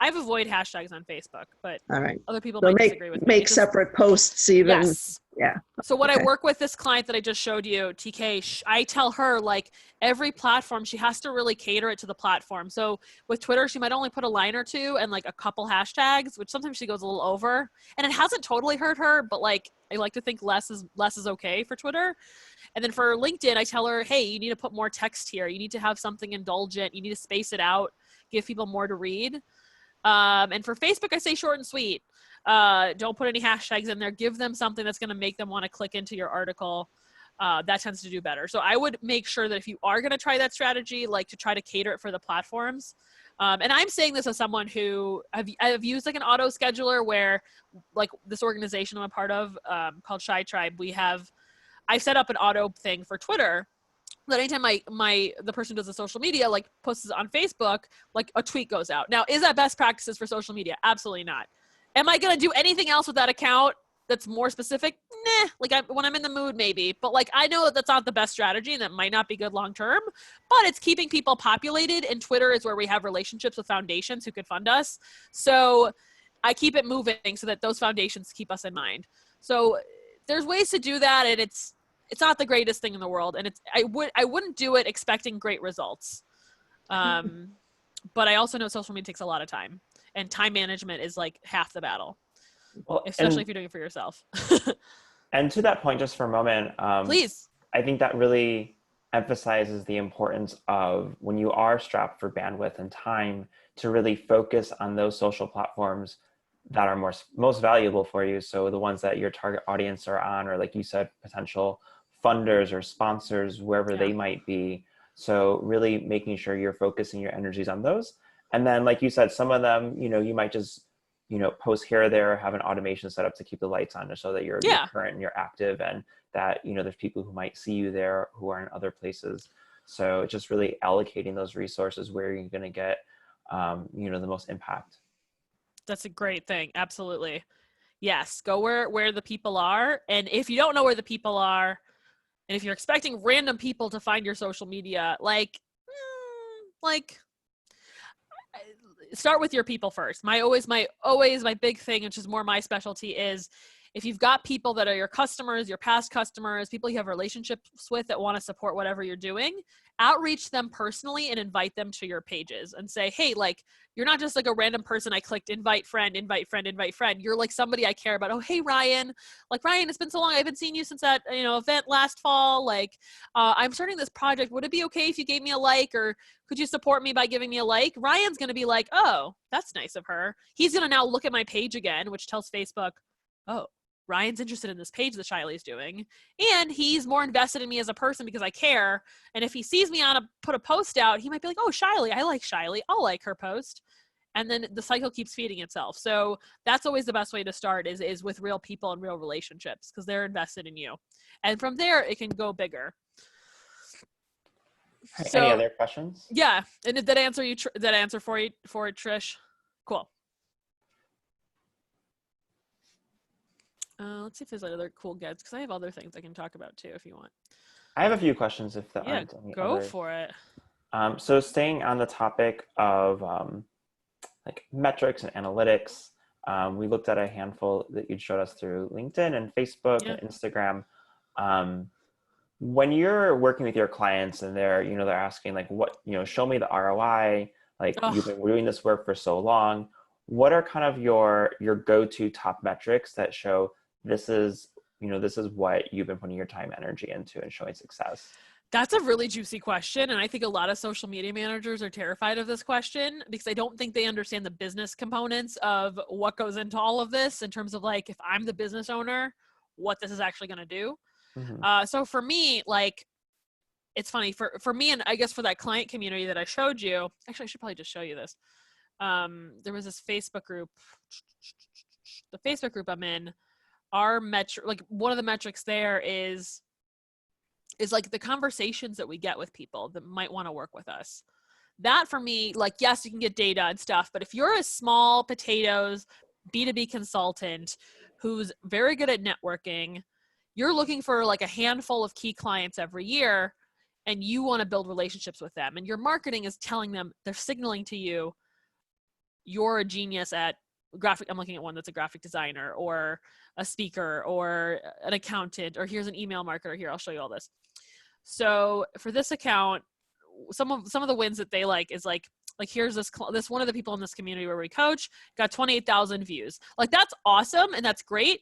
B: I've avoided hashtags on Facebook, but
C: All right.
B: other people
C: So
B: might disagree with me.
C: make separate posts even.
B: Yes.
C: Yeah.
B: So when
C: Okay.
B: I work with this client that I just showed you, TK, I tell her like every platform, she has to really cater it to the platform. So with Twitter, she might only put a line or two and like a couple hashtags, which sometimes she goes a little over. And it hasn't totally hurt her, but like I like to think less is okay for Twitter. And then for LinkedIn, I tell her, hey, you need to put more text here. You need to have something indulgent. You need to space it out, give people more to read. And for Facebook, I say short and sweet. Don't put any hashtags in there. Give them something that's going to make them want to click into your article. That tends to do better. So I would make sure that if you are going to try that strategy, like to try to cater it for the platforms. And I'm saying this as someone who I've used like an auto scheduler where like this organization I'm a part of called Shy Tribe, I set up an auto thing for Twitter that anytime the person who does the social media like posts on Facebook, like a tweet goes out. Now, is that best practices for social media? Absolutely not. Am I going to do anything else with that account that's more specific? Nah, like when I'm in the mood, maybe. But like, I know that that's not the best strategy and that might not be good long-term, but it's keeping people populated, and Twitter is where we have relationships with foundations who could fund us. So I keep it moving so that those foundations keep us in mind. So there's ways to do that, and it's not the greatest thing in the world. And I wouldn't do it expecting great results. But I also know social media takes a lot of time, and time management is like half the battle. Well, especially if you're doing it for yourself.
A: And to that point, just for a moment,
B: please.
A: I think that really emphasizes the importance of when you are strapped for bandwidth and time to really focus on those social platforms that are most valuable for you. So the ones that your target audience are on, or like you said, potential funders or sponsors, wherever they might be. So really making sure you're focusing your energies on those. And then, like you said, some of them, you might just, post here or there, have an automation set up to keep the lights on so that you're current and you're active, and that, there's people who might see you there who are in other places. So just really allocating those resources where you're going to get, the most impact.
B: That's a great thing. Absolutely. Yes. Go where the people are. And if you don't know where the people are, and if you're expecting random people to find your social media, start with your people first. My big thing, which is more my specialty, is if you've got people that are your customers, your past customers, people you have relationships with that want to support whatever you're doing, outreach them personally and invite them to your pages and say, hey, like, you're not just like a random person I clicked invite friend. You're like somebody I care about. Oh, hey, Ryan, it's been so long. I haven't seen you since that, event last fall. Like, I'm starting this project. Would it be okay if you gave me a like, or could you support me by giving me a like? Ryan's going to be like, oh, that's nice of her. He's going to now look at my page again, which tells Facebook, oh, Ryan's interested in this page that Shiley's doing, and he's more invested in me as a person because I care. And if he sees me put a post out, he might be like, oh, Shiley, I like Shiley. I'll like her post. And then the cycle keeps feeding itself. So that's always the best way to start is with real people and real relationships, because they're invested in you. And from there, it can go bigger.
A: So, any other questions?
B: Yeah. And did that answer for it, Trish? Cool. Let's see if there's other cool gets, because I have other things I can talk about too if you want.
A: I have a few questions if there aren't any
B: go
A: others.
B: for it.
A: So staying on the topic of like metrics and analytics, we looked at a handful that you showed us through LinkedIn and Facebook and Instagram. When you're working with your clients and they're asking like, what, show me the ROI, like you've been doing this work for so long, what are kind of your go-to top metrics that show this is what you've been putting your time and energy into and showing success?
B: That's a really juicy question. And I think a lot of social media managers are terrified of this question because I don't think they understand the business components of what goes into all of this in terms of like, if I'm the business owner, what this is actually going to do. Mm-hmm. So for me, like, it's funny for me, and I guess for that client community that I showed you, actually, I should probably just show you this. There was this Facebook group, the Facebook group I'm in, our metric, like one of the metrics there is like the conversations that we get with people that might want to work with us. That for me, like, yes, you can get data and stuff, but if you're a small potatoes B2B consultant who's very good at networking, you're looking for like a handful of key clients every year and you want to build relationships with them, and your marketing is telling them, they're signaling to you, you're a genius at graphic. I'm looking at one that's a graphic designer or a speaker or an accountant, or here's an email marketer. Here, I'll show you all this. So for this account, some of the wins that they like is like here's this one of the people in this community where we coach got 28,000 views. Like, that's awesome and that's great.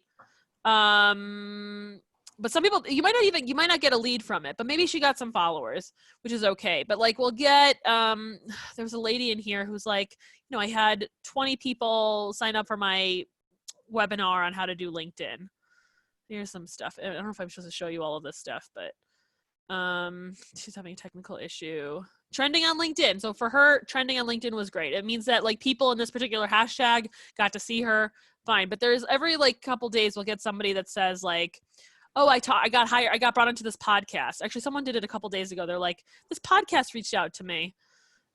B: But some people, you might not get a lead from it, but maybe she got some followers, which is okay. But like, we'll get, there's a lady in here who's like, I had 20 people sign up for my webinar on how to do LinkedIn. Here's some stuff. I don't know if I'm supposed to show you all of this stuff, but she's having a technical issue. Trending on LinkedIn. So for her, trending on LinkedIn was great. It means that like people in this particular hashtag got to see her. Fine. But there's every like couple days we'll get somebody that says like, oh, I got hired. I got brought into this podcast. Actually, someone did it a couple days ago. They're like, this podcast reached out to me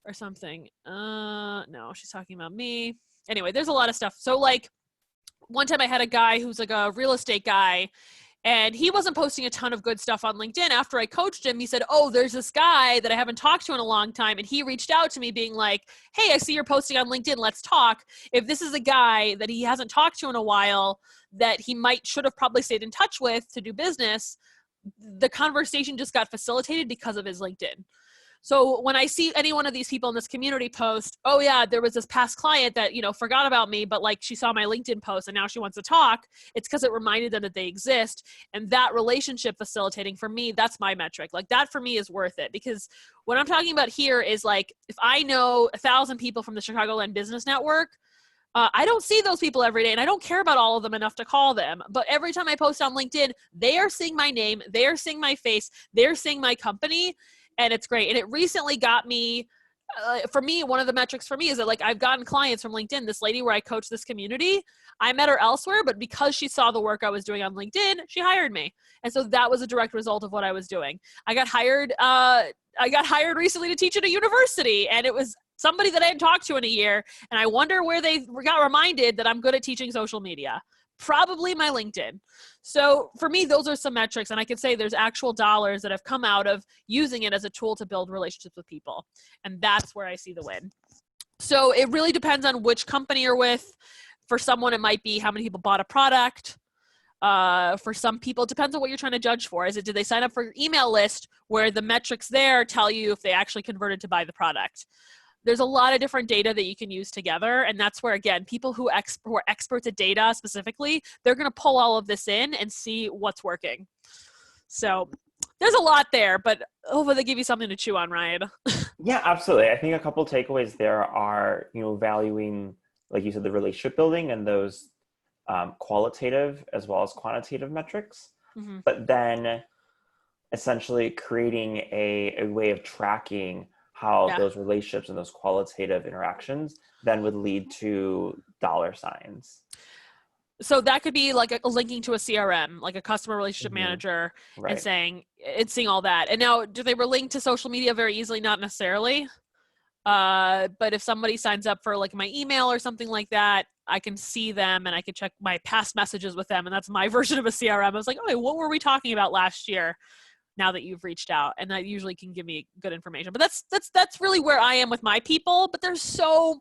B: or something. No, she's talking about me. Anyway, there's a lot of stuff. So like one time I had a guy who's like a real estate guy, and he wasn't posting a ton of good stuff on LinkedIn. After I coached him, he said, oh, there's this guy that I haven't talked to in a long time. And he reached out to me being like, hey, I see you're posting on LinkedIn. Let's talk. If this is a guy that he hasn't talked to in a while that he should have probably stayed in touch with to do business, the conversation just got facilitated because of his LinkedIn. So when I see any one of these people in this community post, oh yeah, there was this past client that, forgot about me, but like she saw my LinkedIn post and now she wants to talk, it's because it reminded them that they exist. And that relationship facilitating, for me, that's my metric. Like that for me is worth it, because what I'm talking about here is like, if I know 1,000 people from the Chicagoland Business Network, I don't see those people every day, and I don't care about all of them enough to call them. But every time I post on LinkedIn, they are seeing my name, they are seeing my face, they're seeing my company, and it's great. And it recently got me, for me, one of the metrics for me is that like I've gotten clients from LinkedIn. This lady where I coach this community, I met her elsewhere, but because she saw the work I was doing on LinkedIn, she hired me. And so that was a direct result of what I was doing. I got hired recently to teach at a university, and it was somebody that I hadn't talked to in a year. And I wonder where they got reminded that I'm good at teaching social media. Probably my LinkedIn. So for me, those are some metrics. And I can say there's actual dollars that have come out of using it as a tool to build relationships with people. And that's where I see the win. So it really depends on which company you're with. For someone, it might be how many people bought a product. For some people, it depends on what you're trying to judge for. Is it, did they sign up for your email list where the metrics there tell you if they actually converted to buy the product? There's a lot of different data that you can use together. And that's where, again, people who are experts at data specifically, they're going to pull all of this in and see what's working. So there's a lot there, but hopefully they give you something to chew on, Ryan.
A: Yeah, absolutely. I think a couple takeaways there are, valuing, like you said, the relationship building and those qualitative as well as quantitative metrics, but then essentially creating a way of tracking how those relationships and those qualitative interactions then would lead to dollar signs.
B: So that could be like a linking to a CRM, like a customer relationship manager, and seeing all that. And now, do they relate to social media very easily? Not necessarily. But if somebody signs up for like my email or something like that, I can see them and I can check my past messages with them. And that's my version of a CRM. I was like, oh, what were we talking about last year? Now that you've reached out, and that usually can give me good information. But that's really where I am with my people. But there's so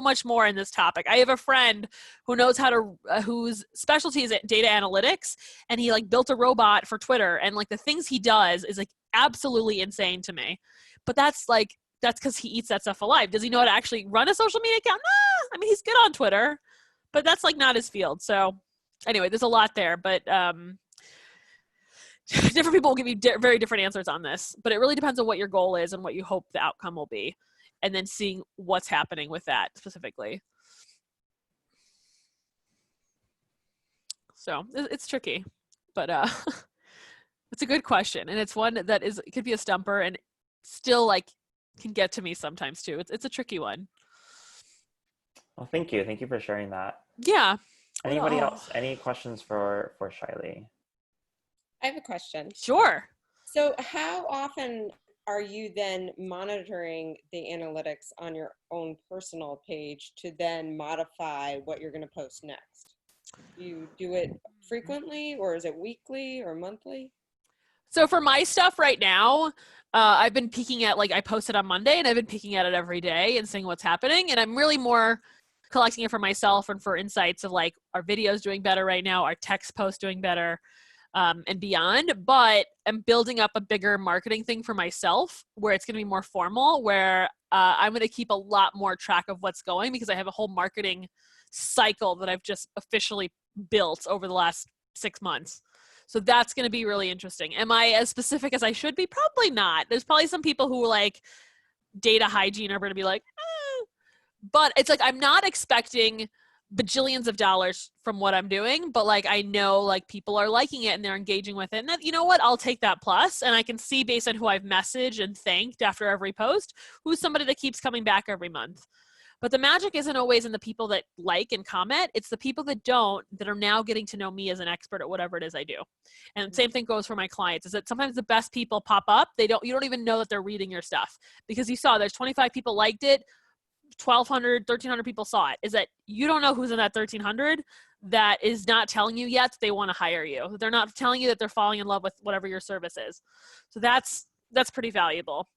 B: much more in this topic. I have a friend who knows how to, whose specialty is data analytics, and he like built a robot for Twitter, and like the things he does is like absolutely insane to me. But that's because he eats that stuff alive. Does he know how to actually run a social media account? Nah, I mean he's good on Twitter, but that's like not his field. So anyway, there's a lot there, but different people will give you very different answers on this, but it really depends on what your goal is and what you hope the outcome will be, and then seeing what's happening with that specifically. So it's tricky, but it's a good question, and it's one that it could be a stumper and still like can get to me sometimes too. It's a tricky one.
A: Well, thank you for sharing that.
B: Yeah.
A: Anybody else? Any questions for Shiley?
D: I have a question.
B: Sure.
D: So how often are you then monitoring the analytics on your own personal page to then modify what you're going to post next? Do you do it frequently, or is it weekly or monthly?
B: So for my stuff right now, I've been peeking at, like I posted on Monday, and I've been peeking at it every day and seeing what's happening. And I'm really more collecting it for myself and for insights of like, our videos doing better right now, our text posts doing better. And beyond, but I'm building up a bigger marketing thing for myself where it's going to be more formal, where I'm going to keep a lot more track of what's going, because I have a whole marketing cycle that I've just officially built over the last 6 months. So that's going to be really interesting. Am I as specific as I should be? Probably not. There's probably some people who like data hygiene are going to be like, but it's like, I'm not expecting bajillions of dollars from what I'm doing, but like, I know like people are liking it and they're engaging with it. And that, you know what, I'll take that plus, and I can see based on who I've messaged and thanked after every post, who's somebody that keeps coming back every month. But the magic isn't always in the people that like and comment. It's the people that don't, that are now getting to know me as an expert at whatever it is I do. And same thing goes for my clients, is that sometimes the best people pop up. You don't even know that they're reading your stuff, because you saw there's 25 people liked it, 1,200, 1,300 people saw it. Is that you don't know who's in that 1,300 that is not telling you yet that they want to hire you. They're not telling you that they're falling in love with whatever your service is. So that's pretty valuable.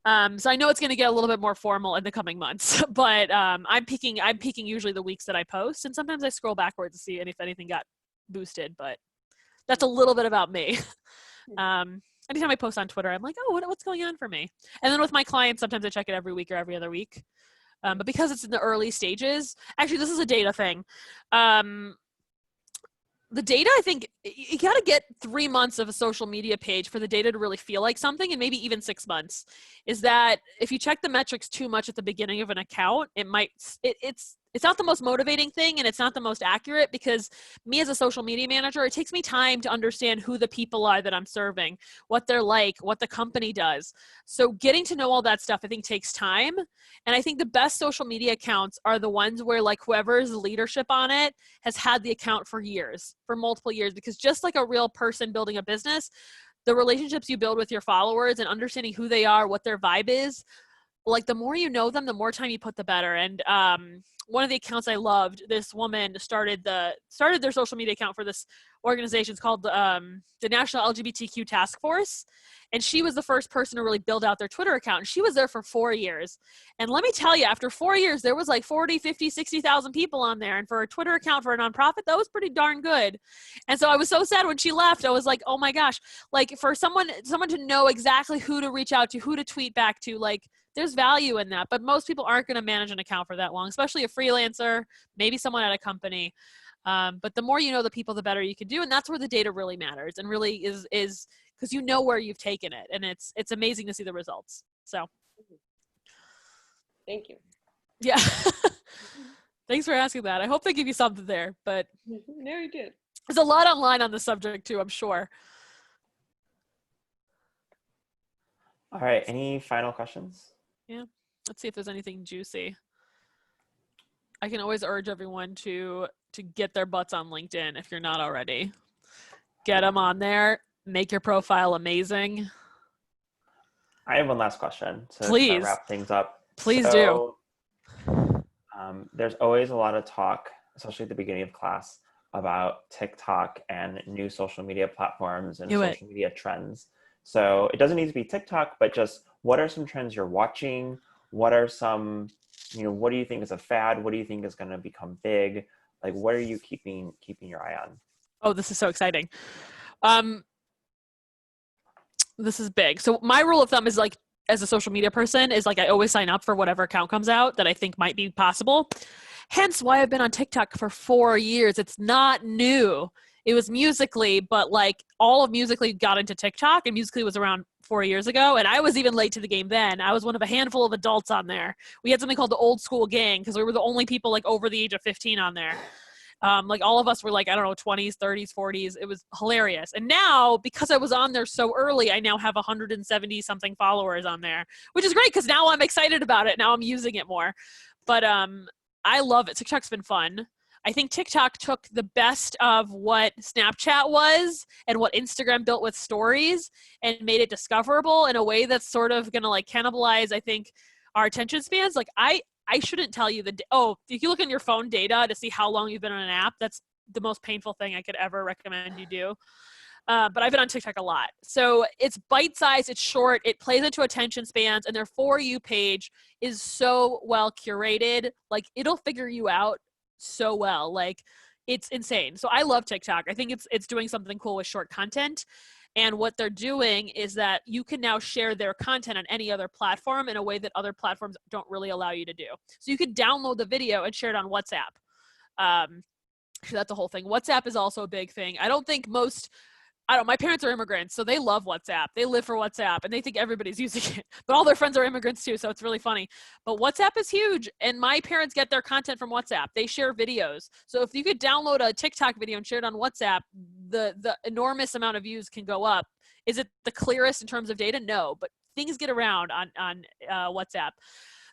B: So I know it's going to get a little bit more formal in the coming months, but I'm peaking usually the weeks that I post, and sometimes I scroll backwards to see if anything got boosted, but that's a little bit about me. Anytime I post on Twitter, I'm like, oh, what's going on for me? And then with my clients, sometimes I check it every week or every other week. But because it's in the early stages, actually, this is a data thing. The data, I think you got to get 3 months of a social media page for the data to really feel like something, and maybe even 6 months. Is that if you check the metrics too much at the beginning of an account, it's not the most motivating thing, and it's not the most accurate, because me as a social media manager, it takes me time to understand who the people are that I'm serving, what they're like, what the company does. So getting to know all that stuff, I think, takes time. And I think the best social media accounts are the ones where like whoever's leadership on it has had the account for years, for multiple years, because just like a real person building a business, the relationships you build with your followers and understanding who they are, what their vibe is, like the more you know them, the more time you put, the better. And one of the accounts I loved, this woman started their social media account for this organization. It's called the National LGBTQ Task Force. And she was the first person to really build out their Twitter account. And she was there for 4 years. And let me tell you, after 4 years, there was like 40, 50, 60,000 people on there. And for a Twitter account for a nonprofit, that was pretty darn good. And so I was so sad when she left. I was like, oh my gosh, like for someone to know exactly who to reach out to, who to tweet back to, like there's value in that. But most people aren't going to manage an account for that long, especially a freelancer, maybe someone at a company. But the more you know the people, the better you can do. And that's where the data really matters, and really is because you know where you've taken it, and it's amazing to see the results. So
D: thank you.
B: Yeah. Thanks for asking that. I hope they give you something there, but
D: no, you did.
B: There's a lot online on the subject too, I'm sure.
A: All right, any final questions?
B: Yeah, let's see if there's anything juicy. I can always urge everyone to get their butts on LinkedIn if you're not already. Get them on there. Make your profile amazing.
A: I have one last question to
B: Please
A: wrap things up.
B: Please do.
A: There's always a lot of talk, especially at the beginning of class, about TikTok and new social media platforms and social media trends. So it doesn't need to be TikTok, but just what are some trends you're watching? What are some, what do you think is a fad? What do you think is going to become big? Like, what are you keeping your eye on?
B: Oh, this is so exciting. This is big. So my rule of thumb is like, as a social media person, is like I always sign up for whatever account comes out that I think might be possible. Hence why I've been on TikTok for 4 years. It's not new. It was Musical.ly, but like all of Musical.ly got into TikTok, and Musical.ly was around 4 years ago. And I was even late to the game then. I was one of a handful of adults on there. We had something called the old school gang, because we were the only people like over the age of 15 on there. Like all of us were like, I don't know, 20s, 30s, 40s. It was hilarious. And now, because I was on there so early, I now have 170 something followers on there, which is great because now I'm excited about it. Now I'm using it more. But I love it. TikTok's been fun. I think TikTok took the best of what Snapchat was and what Instagram built with stories and made it discoverable in a way that's sort of going to like cannibalize, I think, our attention spans. Like I shouldn't tell you if you look on your phone data to see how long you've been on an app, that's the most painful thing I could ever recommend you do. But I've been on TikTok a lot. So it's bite-sized, it's short, it plays into attention spans, and their For You page is so well curated. Like it'll figure you out so well. Like it's insane. So I love TikTok. I think it's doing something cool with short content. And what they're doing is that you can now share their content on any other platform in a way that other platforms don't really allow you to do. So you could download the video and share it on WhatsApp. So that's the whole thing. WhatsApp is also a big thing. I don't think most I don't, my parents are immigrants, so they love WhatsApp. They live for WhatsApp and they think everybody's using it, but all their friends are immigrants too. So it's really funny, but WhatsApp is huge, and my parents get their content from WhatsApp. They share videos. So if you could download a TikTok video and share it on WhatsApp, the enormous amount of views can go up. Is it the clearest in terms of data? No, but things get around on WhatsApp.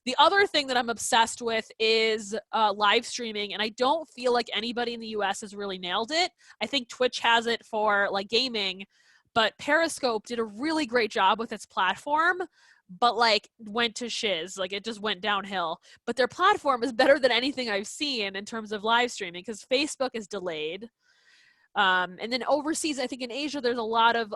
B: The other thing that I'm obsessed with is live streaming, and I don't feel like anybody in the US has really nailed it. I think Twitch has it for like gaming, but Periscope did a really great job with its platform, but like went to shiz, like it just went downhill. But their platform is better than anything I've seen in terms of live streaming, because Facebook is delayed. And then overseas, I think in Asia, there's a lot of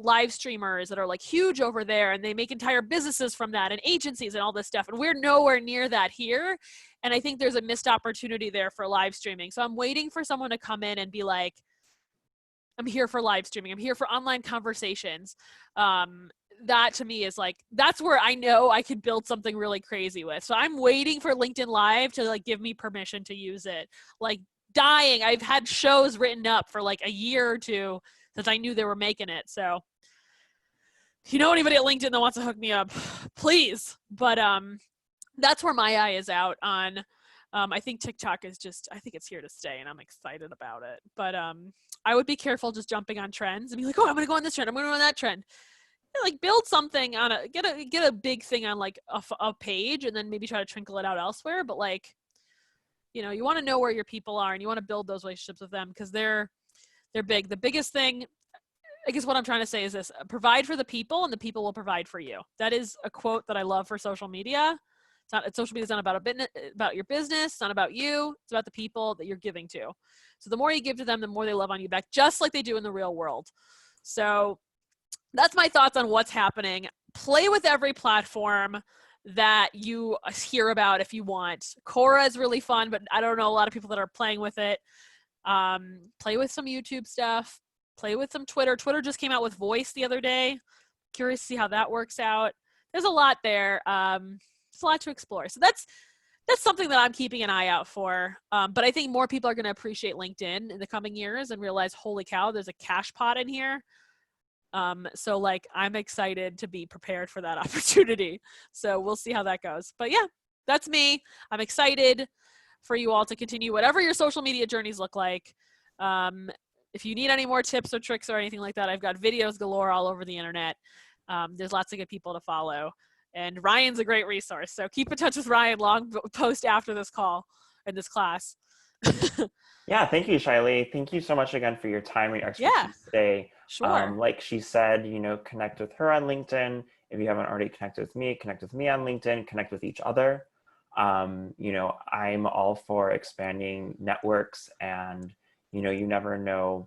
B: live streamers that are like huge over there, and they make entire businesses from that, and agencies and all this stuff. And we're nowhere near that here. And I think there's a missed opportunity there for live streaming. So I'm waiting for someone to come in and be like, I'm here for live streaming. I'm here for online conversations. That to me is like, that's where I know I could build something really crazy with. So I'm waiting for LinkedIn Live to like give me permission to use it. Like, dying. I've had shows written up for like a year or two since I knew they were making it. So if you know anybody at LinkedIn that wants to hook me up, please. But that's where my eye is out on. I think TikTok is just, I think it's here to stay, and I'm excited about it. But I would be careful just jumping on trends and be like, oh, I'm going to go on this trend. I'm going to go on that trend. Like build something on get a big thing on like a page, and then maybe try to trickle it out elsewhere. But like, you know, you want to know where your people are, and you want to build those relationships with them, because they're big. The biggest thing, I guess what I'm trying to say is this: provide for the people, and the people will provide for you. That is a quote that I love for social media. Social media is not about your business. It's not about you. It's about the people that you're giving to. So the more you give to them, the more they love on you back, just like they do in the real world. So that's my thoughts on what's happening. Play with every platform that you hear about if you want. Quora is really fun, but I don't know a lot of people that are playing with it. Play with some YouTube stuff. Play with some Twitter. Twitter just came out with voice the other day. Curious to see how that works out. There's a lot there. There's a lot to explore. So that's something that I'm keeping an eye out for. But I think more people are going to appreciate LinkedIn in the coming years and realize, holy cow, there's a cash pot in here. So like, I'm excited to be prepared for that opportunity. So we'll see how that goes. But yeah, that's me. I'm excited for you all to continue whatever your social media journeys look like. If you need any more tips or tricks or anything like that, I've got videos galore all over the internet. There's lots of good people to follow. And Ryan's a great resource. So keep in touch with Ryan long post after this call in this class.
A: Yeah, thank you, Shiley. Thank you so much again for your time and your expertise today.
B: Sure.
A: Like she said, you know, connect with her on LinkedIn. If you haven't already connected with me, connect with me on LinkedIn, connect with each other. You know, I'm all for expanding networks, and, you know, you never know,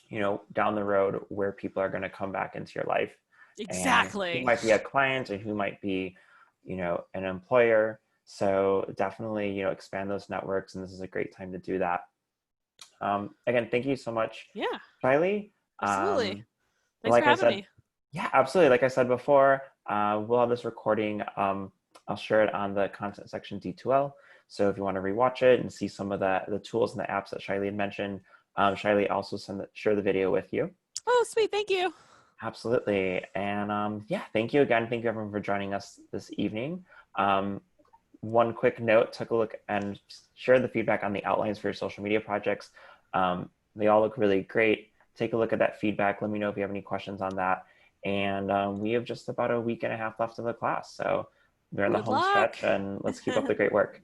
A: you know, down the road where people are going to come back into your life.
B: Exactly.
A: And who might be a client and who might be, you know, an employer. So definitely, you know, expand those networks, and this is a great time to do that. Again, thank you so much, Shiley.
B: Absolutely. Thanks
A: like
B: for having me.
A: Yeah, absolutely. Like I said before, we'll have this recording. I'll share it on the content section D2L. So if you want to rewatch it and see some of the tools and the apps that Shiley had mentioned, Shiley also share the video with you.
B: Oh, sweet. Thank you.
A: Absolutely. And yeah, thank you again. Thank you everyone for joining us this evening. One quick note, take a look and share the feedback on the outlines for your social media projects. They all look really great. Take a look at that feedback. Let me know if you have any questions on that. And we have just about a week and a half left of the class. So we're in the home stretch, and let's keep up the great work.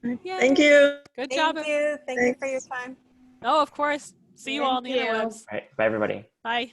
B: Yay.
C: Thank you.
B: Good job.
D: Thank you. Thank you for your time.
B: Oh, of course. See you all on the interwebs.
A: All right. Bye, everybody.
B: Bye.